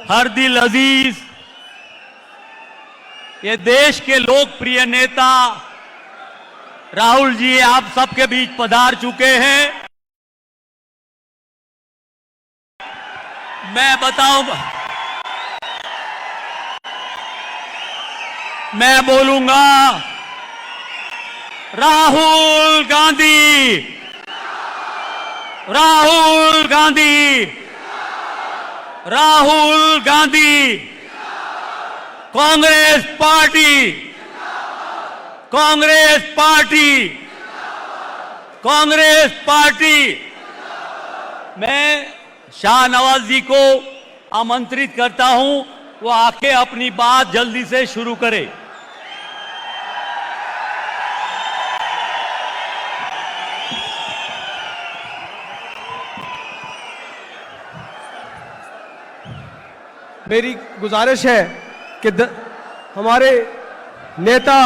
हर दिल अजीज, ये देश के लोकप्रिय नेता राहुल जी आप सबके बीच पधार चुके हैं। मैं बताऊंगा, मैं बोलूंगा Rahul Gandhi, Rahul Gandhi, Rahul Gandhi, Congress party, Congress party, Congress party. मैं शाहनवाज जी को आमंत्रित करता हूं, वो आके अपनी बात जल्दी से शुरू करें। मेरी गुजारिश है कि हमारे नेता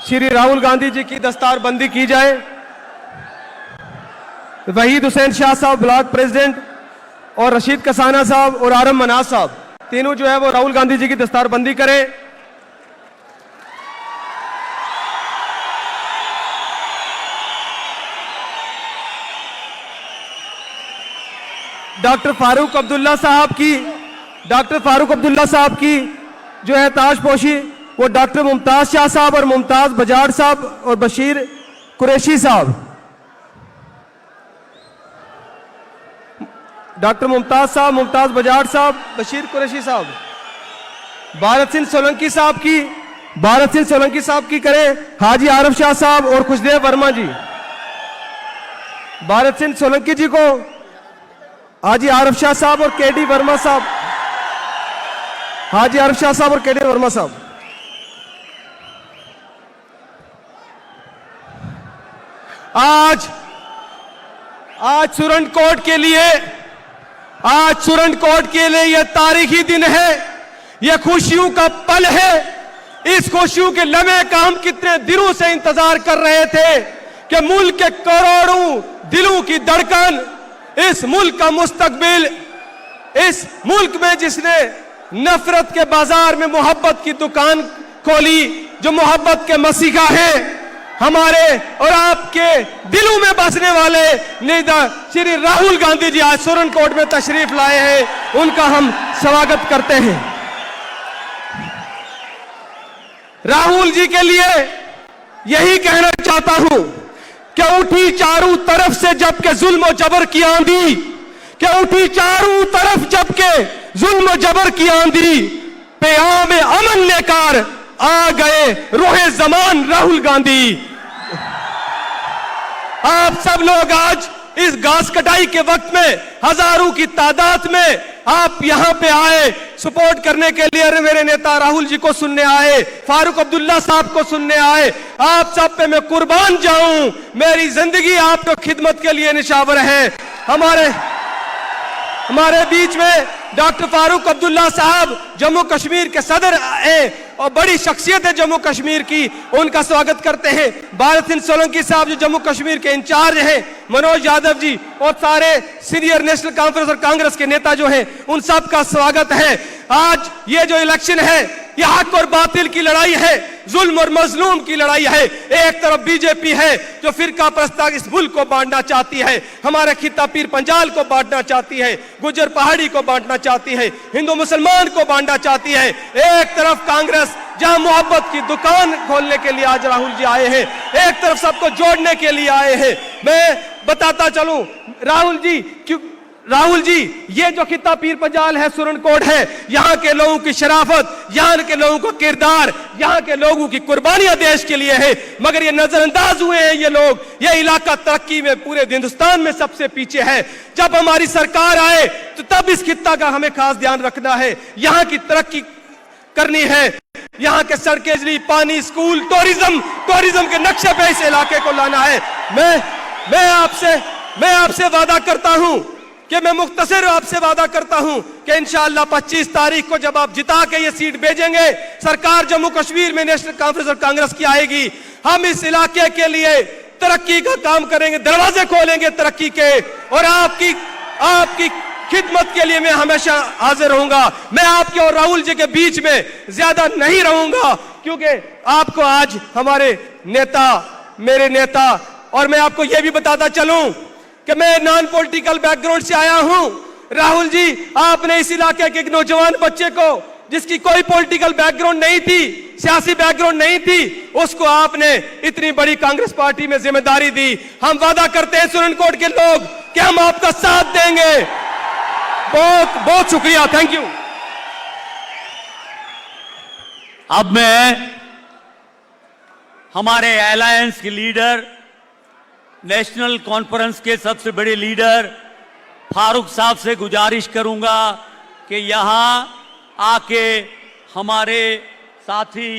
श्री राहुल गांधी जी की दस्तारबंदी की जाए। वहीद हुसैन शाह साहब ब्लॉक प्रेसिडेंट और रशीद कसाना साहब और आरम मनाज साहब तीनों जो है वो राहुल गांधी जी की दस्तारबंदी करें। डॉक्टर फारूक अब्दुल्ला साहब की जो है ताजपोशी वो डॉक्टर मुमताज शाह साहब और मुमताज बजाड़ साहब और बशीर कुरैशी साहब। डॉक्टर मुमताज साहब, मुमताज बजाड़ साहब, बशीर कुरैशी साहब। भारत सिंह सोलंकी साहब की करें हाजी आरफ शाह साहब और खुशदेव वर्मा जी। भारत सिंह सोलंकी जी को हाजी आरफ शाह साहब और केडी वर्मा साहब, हाजी आरफ शाह साहब और केडी वर्मा साहब। आज सुरन कोर्ट के लिए यह तारीखी दिन है, यह खुशियों का पल है। इस खुशियों के लम्हे का हम कितने दिनों से इंतजार कर रहे थे कि मुल्क के करोड़ों दिलों की धड़कन, इस मुल्क का मुस्तकबिल, इस मुल्क में जिसने नफरत के बाजार में मोहब्बत की दुकान खोली, जो मोहब्बत के मसीहा है, हमारे और आपके दिलों में बसने वाले नेता श्री राहुल गांधी जी आज सुरन कोर्ट में तशरीफ लाए हैं। उनका हम स्वागत करते हैं। राहुल जी के लिए यही कहना चाहता हूं कि उठी चारों तरफ से जबकि जुल्म और जबर की आंधी, कि उठी चारों तरफ जबकि जुल्म और जबर की आंधी, प्याम अमन लेकर आ गए रोहे जमान राहुल गांधी। आप सब लोग आज इस घास कटाई के वक्त में हजारों की तादाद में आप यहां पे आए सपोर्ट करने के लिए। मेरे नेता राहुल जी को सुनने आए, फारूक अब्दुल्ला साहब को सुनने आए। आप सब पे मैं कुर्बान जाऊं, मेरी जिंदगी आपको खिदमत के लिए निशावर है। हमारे बीच में डॉक्टर फारूक अब्दुल्ला साहब जम्मू कश्मीर के सदर हैं और बड़ी शख्सियत है जम्मू कश्मीर की, उनका स्वागत करते हैं। भारत सिंह सोलंकी साहब जो जम्मू कश्मीर के इंचार्ज हैं, मनोज यादव जी और सारे सीनियर नेशनल कॉन्फ्रेंस और कांग्रेस के नेता जो हैं, उन सब का स्वागत है। आज ये जो इलेक्शन है, यह हक और बातिल की लड़ाई है, जुल्म और मजलूम की लड़ाई है। एक तरफ बीजेपी है जो फिरका प्रस्ताव इस मुल्क को बांटना चाहती है, हमारे खिता पीर पंजाल को बांटना चाहती है, गुजर पहाड़ी को बांटना चाहती है, हिंदू मुसलमान को बांटना चाहती है। एक तरफ कांग्रेस जहां मोहब्बत की दुकान खोलने के लिए आज राहुल जी आए हैं, एक तरफ सबको जोड़ने के लिए आए हैं। मैं बताता चलूं राहुल जी ये जो खिता पीर पंजाल है, सुरन कोट है, यहाँ के लोगों की शराफत, यहाँ के लोगों का किरदार, यहाँ के लोगों की कुर्बानियां देश के लिए है, मगर ये नजरअंदाज हुए हैं ये लोग। ये इलाका तरक्की में पूरे हिंदुस्तान में सबसे पीछे है। जब हमारी सरकार आए तो तब इस खिता का हमें खास ध्यान रखना है, यहाँ की तरक्की करनी है, यहाँ के सड़कें, पानी, स्कूल, टूरिज्म के नक्शे पे इस इलाके को लाना है। मैं आपसे वादा करता हूं कि मैं मुख्तसर आपसे वादा करता हूं कि इंशाअल्लाह 25 तारीख को जब आप जिता के ये सीट भेजेंगे, सरकार जम्मू कश्मीर में नेशनल कॉन्फ्रेंस और कांग्रेस की आएगी। हम इस इलाके के लिए तरक्की का काम करेंगे, दरवाजे खोलेंगे तरक्की के, और आपकी खिदमत के लिए मैं हमेशा हाजिर रहूंगा। मैं आपके और राहुल जी के बीच में ज्यादा नहीं रहूंगा, क्योंकि आपको आज हमारे नेता, मेरे नेता, और मैं आपको यह भी बताता चलूं कि मैं नॉन पॉलिटिकल बैकग्राउंड से आया हूं। राहुल जी, आपने इस इलाके के एक नौजवान बच्चे को, जिसकी कोई पॉलिटिकल बैकग्राउंड नहीं थी, सियासी बैकग्राउंड नहीं थी, उसको आपने इतनी बड़ी कांग्रेस पार्टी में जिम्मेदारी दी। हम वादा करते हैं सुरनकोट के लोग कि हम आपका साथ देंगे। बहुत बहुत शुक्रिया, थैंक यू। अब मैं हमारे अलायंस के लीडर, नेशनल कॉन्फ्रेंस के सबसे बड़े लीडर फारूक साहब से गुजारिश करूंगा कि यहां आके हमारे साथी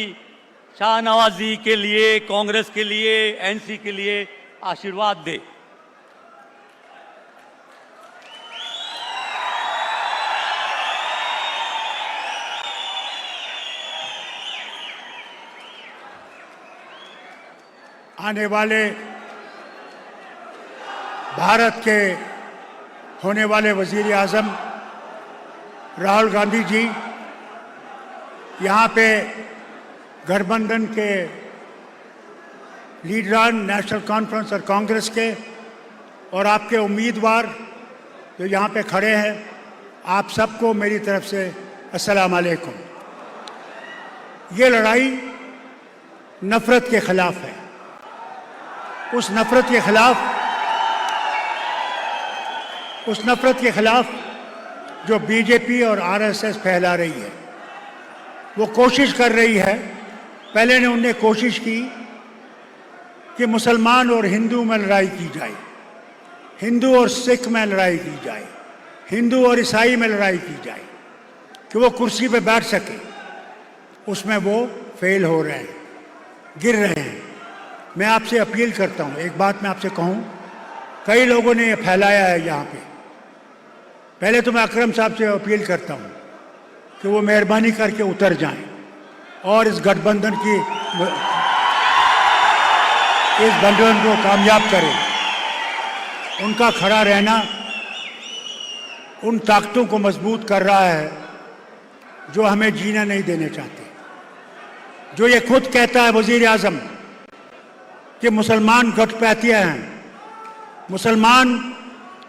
शाहनवाजी के लिए, कांग्रेस के लिए, एनसी के लिए आशीर्वाद दे। आने वाले भारत के होने वाले वज़ीर आज़म राहुल गांधी जी यहाँ पे गठबंधन के लीडरान, नेशनल कॉन्फ्रेंस और कांग्रेस के, और आपके उम्मीदवार जो यहाँ पे खड़े हैं, आप सबको मेरी तरफ से अस्सलाम वालेकुम। ये लड़ाई नफ़रत के ख़िलाफ़ है। उस नफ़रत के ख़िलाफ़ जो बीजेपी और आरएसएस फैला रही है, वो कोशिश कर रही है। पहले ने उनने कोशिश की कि मुसलमान और हिंदू में लड़ाई की जाए, हिंदू और सिख में लड़ाई की जाए, हिंदू और ईसाई में लड़ाई की जाए कि वो कुर्सी पे बैठ सके। उसमें वो फेल हो रहे हैं, गिर रहे हैं। मैं आपसे अपील करता हूँ, एक बात मैं आपसे कहूँ, कई लोगों ने ये फैलाया है यहाँ पे। पहले तो मैं अकरम साहब से अपील करता हूँ कि वो मेहरबानी करके उतर जाएं और इस गठबंधन को कामयाब करें। उनका खड़ा रहना उन ताकतों को मजबूत कर रहा है जो हमें जीना नहीं देने चाहते। जो ये खुद कहता है वज़ीर आज़म कि मुसलमान घटपैतिया हैं, मुसलमान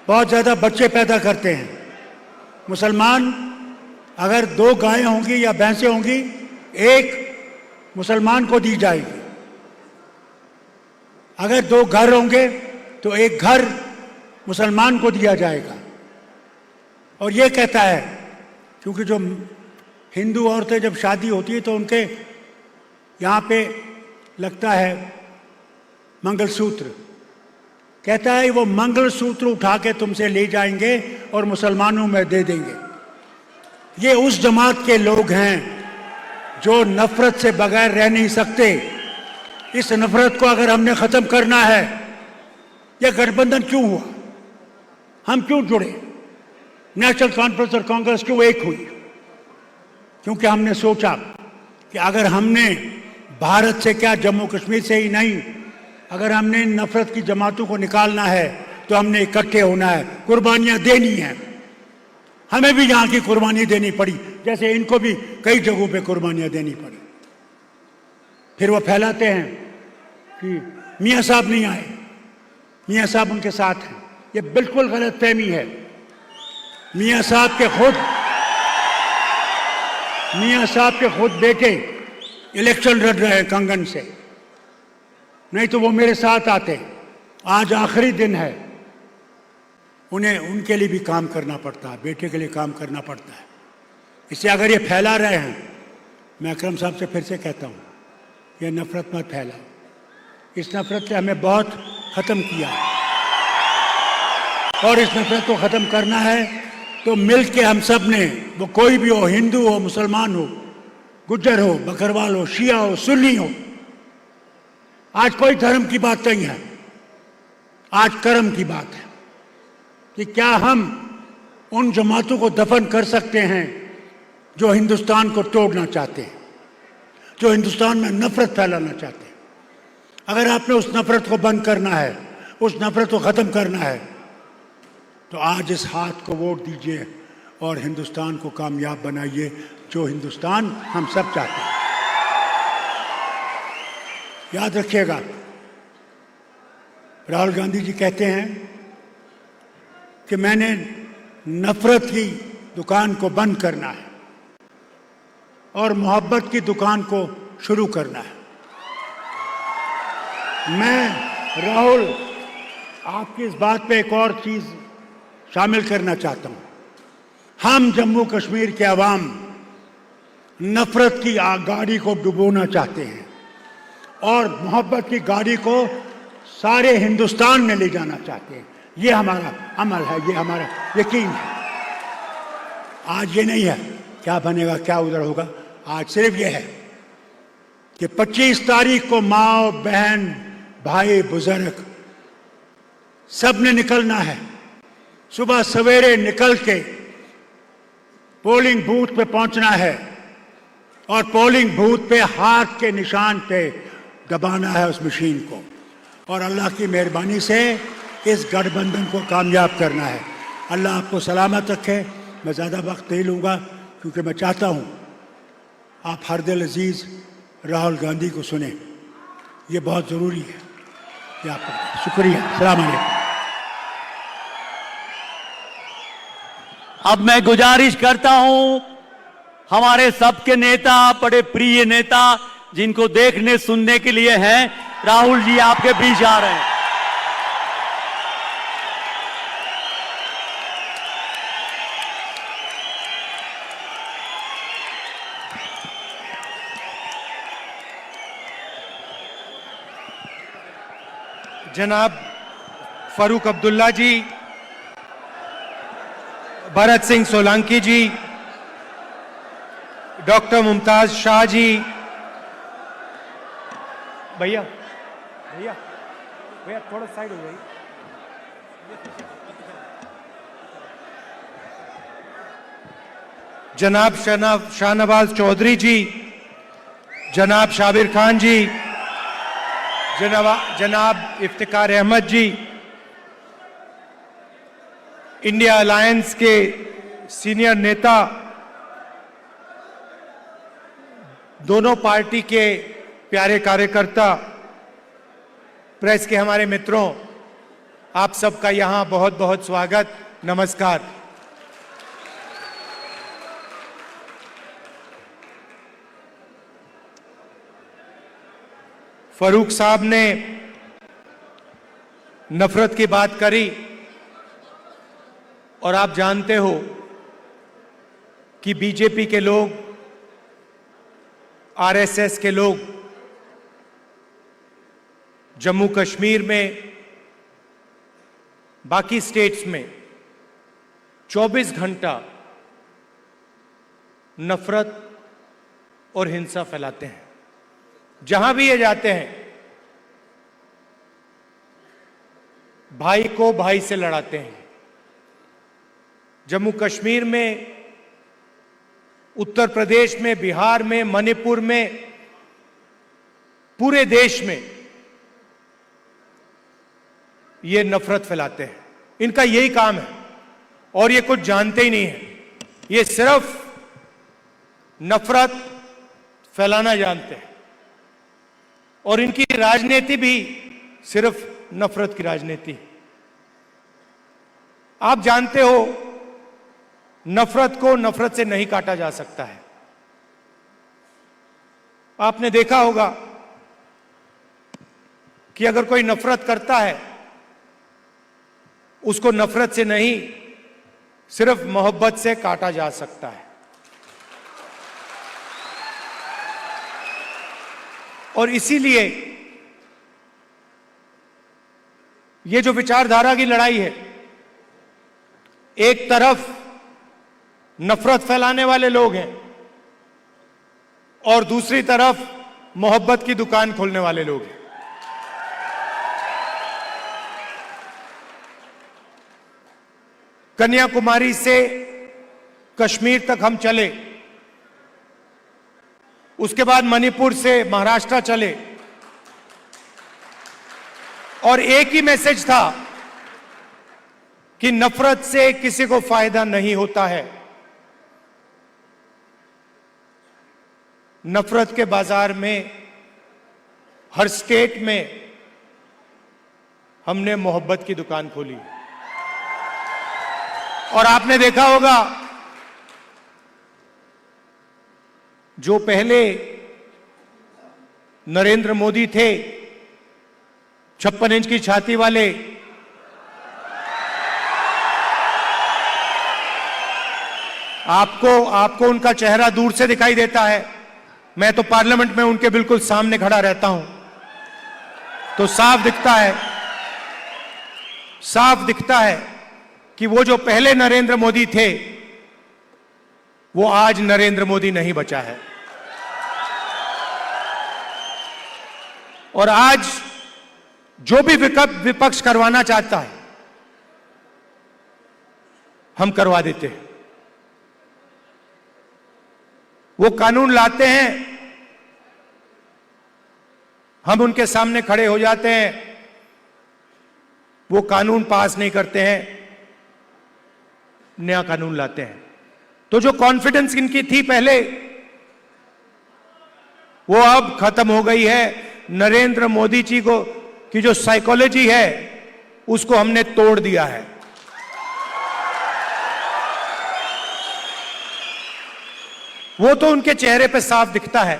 बहुत ज़्यादा बच्चे पैदा करते हैं, मुसलमान अगर 2 गायें होंगी या भैंसें होंगी, एक मुसलमान को दी जाएगी। अगर 2 घर होंगे तो एक घर मुसलमान को दिया जाएगा। और ये कहता है, क्योंकि जो हिंदू औरतें जब शादी होती है तो उनके यहाँ पे लगता है मंगलसूत्र, कहता है वो मंगलसूत्र उठा के तुमसे ले जाएंगे और मुसलमानों में दे देंगे। ये उस जमात के लोग हैं जो नफरत से बगैर रह नहीं सकते। इस नफरत को अगर हमने ख़त्म करना है, यह गठबंधन क्यों हुआ, हम क्यों जुड़े, नेशनल कॉन्फ्रेंस और कांग्रेस क्यों एक हुई? क्योंकि हमने सोचा कि अगर हमने भारत से क्या, जम्मू कश्मीर से ही नहीं, अगर हमने नफरत की जमातों को निकालना है तो हमने इकट्ठे होना है, कुर्बानियां देनी है। हमें भी यहाँ की कुर्बानी देनी पड़ी, जैसे इनको भी कई जगहों पे कुर्बानियां देनी पड़ी। फिर वो फैलाते हैं कि मियाँ साहब नहीं आए, मियाँ साहब उनके साथ हैं। ये बिल्कुल गलत फहमी है। मियाँ साहब के खुद बेटे इलेक्शन लड़ रहे हैं कंगन से, नहीं तो वो मेरे साथ आते। आज आखिरी दिन है, उन्हें उनके लिए भी काम करना पड़ता है, बेटे के लिए काम करना पड़ता है। इससे अगर ये फैला रहे हैं, मैं अकरम साहब से फिर से कहता हूँ, ये नफरत मत फैलाओ। इस नफरत से हमें बहुत ख़त्म किया है, और इस नफरत को ख़त्म करना है तो मिल के हम सब ने, वो कोई भी हो, हिंदू हो, मुसलमान हो, गुज्जर हो, बकरवाल हो, शिया हो, सुन्नी हो, आज कोई धर्म की बात नहीं है, आज कर्म की बात है कि क्या हम उन जमातों को दफन कर सकते हैं जो हिंदुस्तान को तोड़ना चाहते हैं, जो हिंदुस्तान में नफरत फैलाना चाहते हैं। अगर आपने उस नफरत को बंद करना है, उस नफरत को ख़त्म करना है, तो आज इस हाथ को वोट दीजिए और हिंदुस्तान को कामयाब बनाइए, जो हिंदुस्तान हम सब चाहते हैं। याद रखिएगा, राहुल गांधी जी कहते हैं कि मैंने नफरत की दुकान को बंद करना है और मोहब्बत की दुकान को शुरू करना है। मैं राहुल आपकी इस बात पे एक और चीज शामिल करना चाहता हूं। हम जम्मू कश्मीर के अवाम नफरत की गाड़ी को डुबोना चाहते हैं और मोहब्बत की गाड़ी को सारे हिंदुस्तान में ले जाना चाहते हैं। ये हमारा अमल है, ये हमारा यकीन है। आज ये नहीं है क्या बनेगा क्या उधर होगा, आज सिर्फ ये है कि 25 तारीख को माँ बहन भाई बुजुर्ग सब ने निकलना है। सुबह सवेरे निकल के पोलिंग बूथ पे पहुंचना है और पोलिंग बूथ पे हाथ के निशान पे दबाना है उस मशीन को, और अल्लाह की मेहरबानी से इस गठबंधन को कामयाब करना है। अल्लाह आपको सलामत रखे। मैं ज़्यादा वक्त नहीं लूँगा क्योंकि मैं चाहता हूँ आप हर दिल अजीज़ राहुल गांधी को सुने, ये बहुत ज़रूरी है। ये आपका शुक्रिया। सलाम अलैकुम। अब मैं गुजारिश करता हूं हमारे सबके नेता, बड़े प्रिय नेता जिनको देखने सुनने के लिए हैं, राहुल जी आपके बीच आ रहे हैं। जनाब फारूक अब्दुल्ला जी, भरत सिंह सोलंकी जी, डॉक्टर मुमताज शाह जी, भैया भैया भैया थोड़ा साइड हो जाइए, जनाब शाहनवाज चौधरी जी, जनाब शाबिर खान जी, जनाब इफ्तिकार अहमद जी, इंडिया अलायंस के सीनियर नेता, दोनों पार्टी के प्यारे कार्यकर्ता, प्रेस के हमारे मित्रों, आप सबका यहां बहुत बहुत स्वागत, नमस्कार। फारूक साहब ने नफरत की बात करी और आप जानते हो कि बीजेपी के लोग, आरएसएस के लोग जम्मू कश्मीर में, बाकी स्टेट्स में 24 घंटा नफरत और हिंसा फैलाते हैं। जहां भी ये जाते हैं भाई को भाई से लड़ाते हैं। जम्मू कश्मीर में, उत्तर प्रदेश में, बिहार में, मणिपुर में, पूरे देश में ये नफरत फैलाते हैं। इनका यही काम है और ये कुछ जानते ही नहीं है। ये सिर्फ नफरत फैलाना जानते हैं और इनकी राजनीति भी सिर्फ नफरत की राजनीति है। आप जानते हो नफरत को नफरत से नहीं काटा जा सकता है। आपने देखा होगा कि अगर कोई नफरत करता है, उसको नफरत से नहीं, सिर्फ मोहब्बत से काटा जा सकता है। और इसीलिए ये जो विचारधारा की लड़ाई है, एक तरफ नफरत फैलाने वाले लोग हैं और दूसरी तरफ मोहब्बत की दुकान खोलने वाले लोग हैं। कन्याकुमारी से कश्मीर तक हम चले, उसके बाद मणिपुर से महाराष्ट्र चले और एक ही मैसेज था कि नफरत से किसी को फायदा नहीं होता है। नफरत के बाजार में हर स्टेट में हमने मोहब्बत की दुकान खोली और आपने देखा होगा जो पहले नरेंद्र मोदी थे 56 इंच की छाती वाले, आपको उनका चेहरा दूर से दिखाई देता है। मैं तो पार्लियामेंट में उनके बिल्कुल सामने खड़ा रहता हूं तो साफ दिखता है कि वो जो पहले नरेंद्र मोदी थे वो आज नरेंद्र मोदी नहीं बचा है। और आज जो भी विपक्ष करवाना चाहता है हम करवा देते हैं। वो कानून लाते हैं, हम उनके सामने खड़े हो जाते हैं, वो कानून पास नहीं करते हैं, नया कानून लाते हैं। तो जो कॉन्फिडेंस इनकी थी पहले वो अब खत्म हो गई है। नरेंद्र मोदी जी को की जो साइकोलॉजी है उसको हमने तोड़ दिया है। वो तो उनके चेहरे पे साफ दिखता है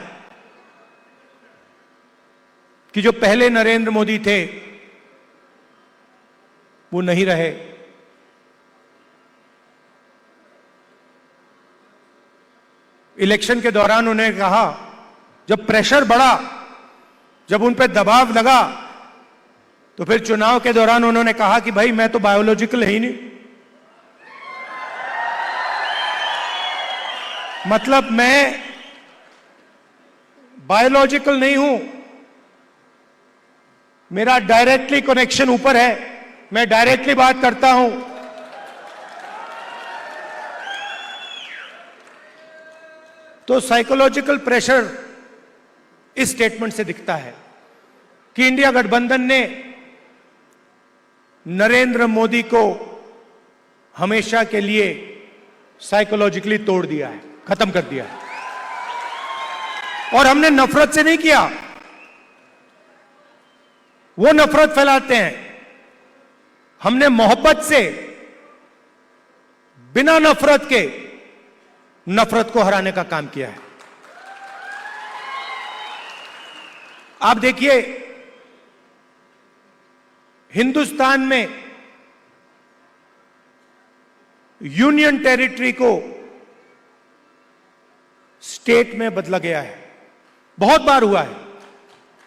कि जो पहले नरेंद्र मोदी थे वो नहीं रहे। इलेक्शन के दौरान उन्होंने कहा, जब प्रेशर बढ़ा, जब उन पे दबाव लगा, तो फिर चुनाव के दौरान उन्होंने कहा कि भाई मैं तो बायोलॉजिकल ही नहीं, मतलब मैं बायोलॉजिकल नहीं हूं, मेरा डायरेक्टली कनेक्शन ऊपर है, मैं डायरेक्टली बात करता हूं। तो साइकोलॉजिकल प्रेशर इस स्टेटमेंट से दिखता है कि इंडिया गठबंधन ने नरेंद्र मोदी को हमेशा के लिए साइकोलॉजिकली तोड़ दिया है, खत्म कर दिया है। और हमने नफरत से नहीं किया, वो नफरत फैलाते हैं, हमने मोहब्बत से, बिना नफरत के नफरत को हराने का काम किया है। आप देखिए हिंदुस्तान में यूनियन टेरिटरी को स्टेट में बदला गया है, बहुत बार हुआ है।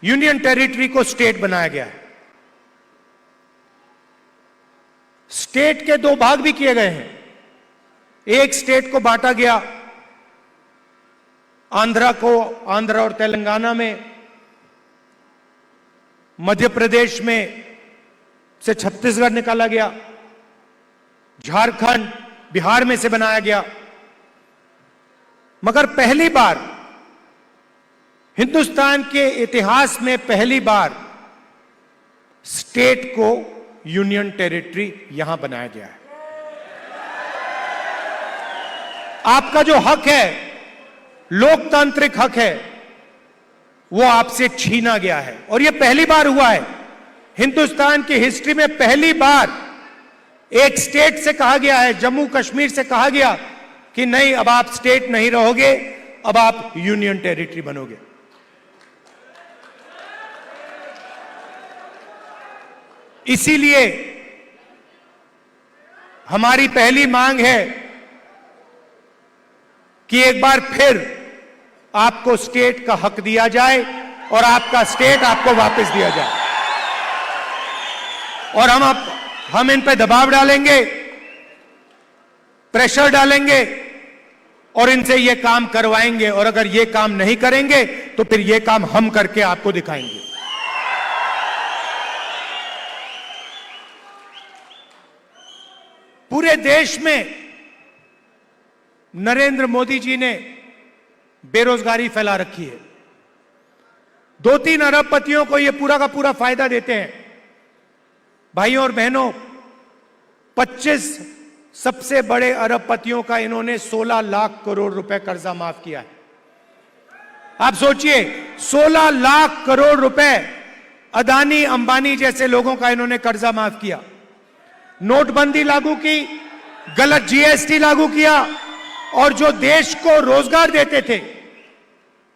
यूनियन टेरिटरी को स्टेट बनाया गया है। स्टेट के दो भाग भी किए गए हैं। एक स्टेट को बांटा गया आंध्रा और तेलंगाना में, मध्य प्रदेश में से छत्तीसगढ़ निकाला गया, झारखंड बिहार में से बनाया गया। मगर पहली बार हिंदुस्तान के इतिहास में पहली बार स्टेट को यूनियन टेरिटरी यहां बनाया गया है। आपका जो हक है, लोकतांत्रिक हक है, वो आपसे छीना गया है। और यह पहली बार हुआ है हिंदुस्तान की हिस्ट्री में, पहली बार एक स्टेट से कहा गया है, जम्मू कश्मीर से कहा गया कि नहीं, अब आप स्टेट नहीं रहोगे, अब आप यूनियन टेरिटरी बनोगे। इसीलिए हमारी पहली मांग है कि एक बार फिर आपको स्टेट का हक दिया जाए और आपका स्टेट आपको वापस दिया जाए। और हम इन पे दबाव डालेंगे, प्रेशर डालेंगे और इनसे ये काम करवाएंगे। और अगर ये काम नहीं करेंगे तो फिर ये काम हम करके आपको दिखाएंगे। पूरे देश में नरेंद्र मोदी जी ने बेरोजगारी फैला रखी है। 2-3 अरबपतियों को यह पूरा का पूरा फायदा देते हैं। भाइयों और बहनों, 25 सबसे बड़े अरबपतियों का इन्होंने 16 लाख करोड़ रुपए कर्जा माफ किया है। आप सोचिए, 16 लाख करोड़ रुपए अदानी अंबानी जैसे लोगों का इन्होंने कर्जा माफ किया। नोटबंदी लागू की, गलत जीएसटी लागू किया, और जो देश को रोजगार देते थे,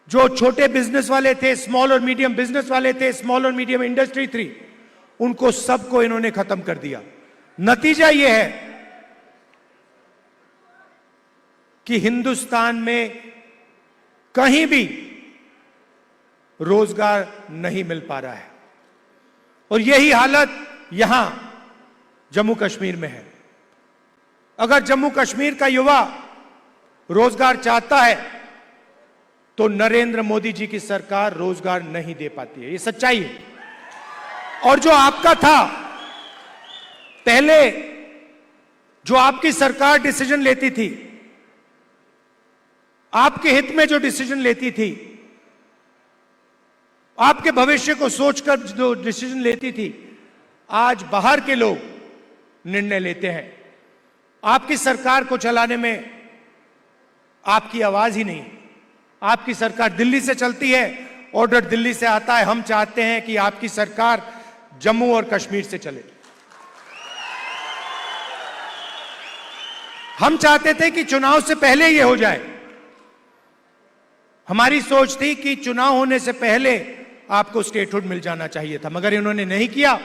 जो छोटे बिजनेस वाले थे, स्मॉल और मीडियम बिजनेस वाले थे, स्मॉल और मीडियम इंडस्ट्री थी, उनको सबको इन्होंने खत्म कर दिया। नतीजा यह है कि हिंदुस्तान में कहीं भी रोजगार नहीं मिल पा रहा है, और यही हालत यहां जम्मू कश्मीर में है। अगर जम्मू कश्मीर का युवा रोजगार चाहता है तो नरेंद्र मोदी जी की सरकार रोजगार नहीं दे पाती है, ये सच्चाई है। और जो आपका था पहले, जो आपकी सरकार डिसीजन लेती थी, आपके हित में जो डिसीजन लेती थी, आपके भविष्य को सोचकर जो डिसीजन लेती थी, आज बाहर के लोग निर्णय लेते हैं। आपकी सरकार को चलाने में आपकी आवाज ही नहीं। आपकी सरकार दिल्ली से चलती है, ऑर्डर दिल्ली से आता है। हम चाहते हैं कि आपकी सरकार जम्मू और कश्मीर से चले। हम चाहते थे कि चुनाव से पहले यह हो जाए। हमारी सोच थी कि चुनाव होने से पहले आपको स्टेटहुड मिल जाना चाहिए था, मगर इन्होंने नहीं किया।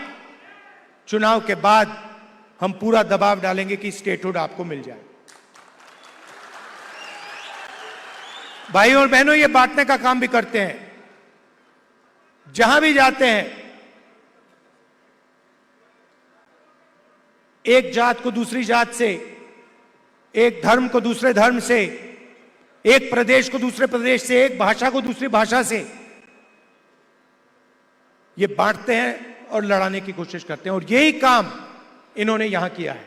चुनाव के बाद हम पूरा दबाव डालेंगे कि स्टेटहुड आपको मिल जाए। भाइयों और बहनों, ये बांटने का काम भी करते हैं। जहां भी जाते हैं, एक जात को दूसरी जात से, एक धर्म को दूसरे धर्म से, एक प्रदेश को दूसरे प्रदेश से, एक भाषा को दूसरी भाषा से, ये बांटते हैं और लड़ाने की कोशिश करते हैं। और यही काम इन्होंने यहां किया है।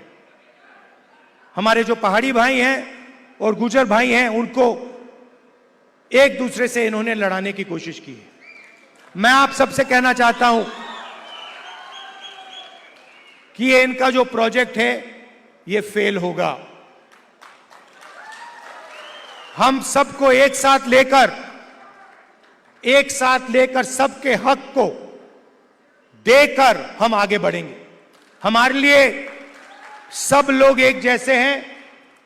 हमारे जो पहाड़ी भाई हैं और गुर्जर भाई हैं, उनको एक दूसरे से इन्होंने लड़ाने की कोशिश की है। मैं आप सबसे कहना चाहता हूं कि ये इनका जो प्रोजेक्ट है, ये फेल होगा। हम सबको एक साथ लेकर सबके हक को देकर हम आगे बढ़ेंगे। हमारे लिए सब लोग एक जैसे हैं,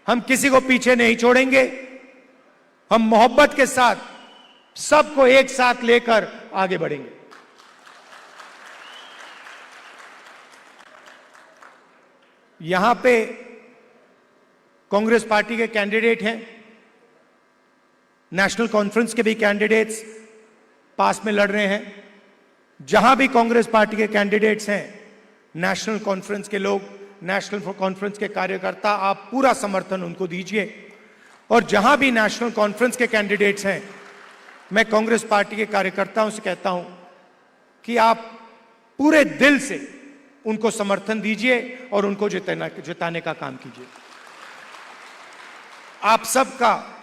हम किसी को पीछे नहीं छोड़ेंगे। हम मोहब्बत के साथ सबको एक साथ लेकर आगे बढ़ेंगे। यहां पे कांग्रेस पार्टी के कैंडिडेट हैं, नेशनल कॉन्फ्रेंस के भी कैंडिडेट्स पास में लड़ रहे हैं। जहां भी कांग्रेस पार्टी के कैंडिडेट्स हैं, नेशनल कॉन्फ्रेंस के लोग, नेशनल कॉन्फ्रेंस के कार्यकर्ता, आप पूरा समर्थन उनको दीजिए। और जहां भी नेशनल कॉन्फ्रेंस के कैंडिडेट्स हैं, मैं कांग्रेस पार्टी के कार्यकर्ताओं से कहता हूं कि आप पूरे दिल से उनको समर्थन दीजिए और उनको जिताने का काम कीजिए। आप सबका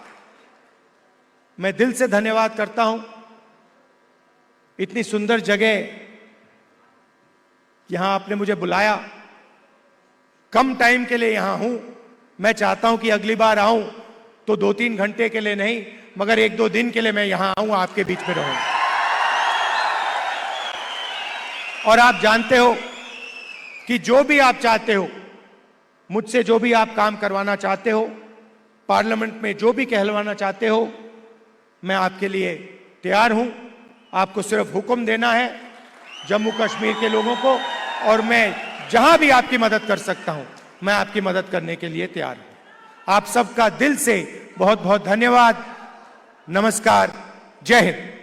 मैं दिल से धन्यवाद करता हूं। इतनी सुंदर जगह यहां आपने मुझे बुलाया, कम टाइम के लिए यहां हूं। मैं चाहता हूं कि अगली बार आऊं तो 2-3 घंटे के लिए नहीं, मगर 1-2 दिन के लिए मैं यहां आऊं, आपके बीच में रहूं। और आप जानते हो कि जो भी आप चाहते हो, मुझसे जो भी आप काम करवाना चाहते हो, पार्लियामेंट में जो भी कहलवाना चाहते हो, मैं आपके लिए तैयार हूं। आपको सिर्फ हुक्म देना है जम्मू कश्मीर के लोगों को, और मैं जहां भी आपकी मदद कर सकता हूं, मैं आपकी मदद करने के लिए तैयार हूं। आप सबका दिल से बहुत बहुत धन्यवाद। नमस्कार। जय हिंद।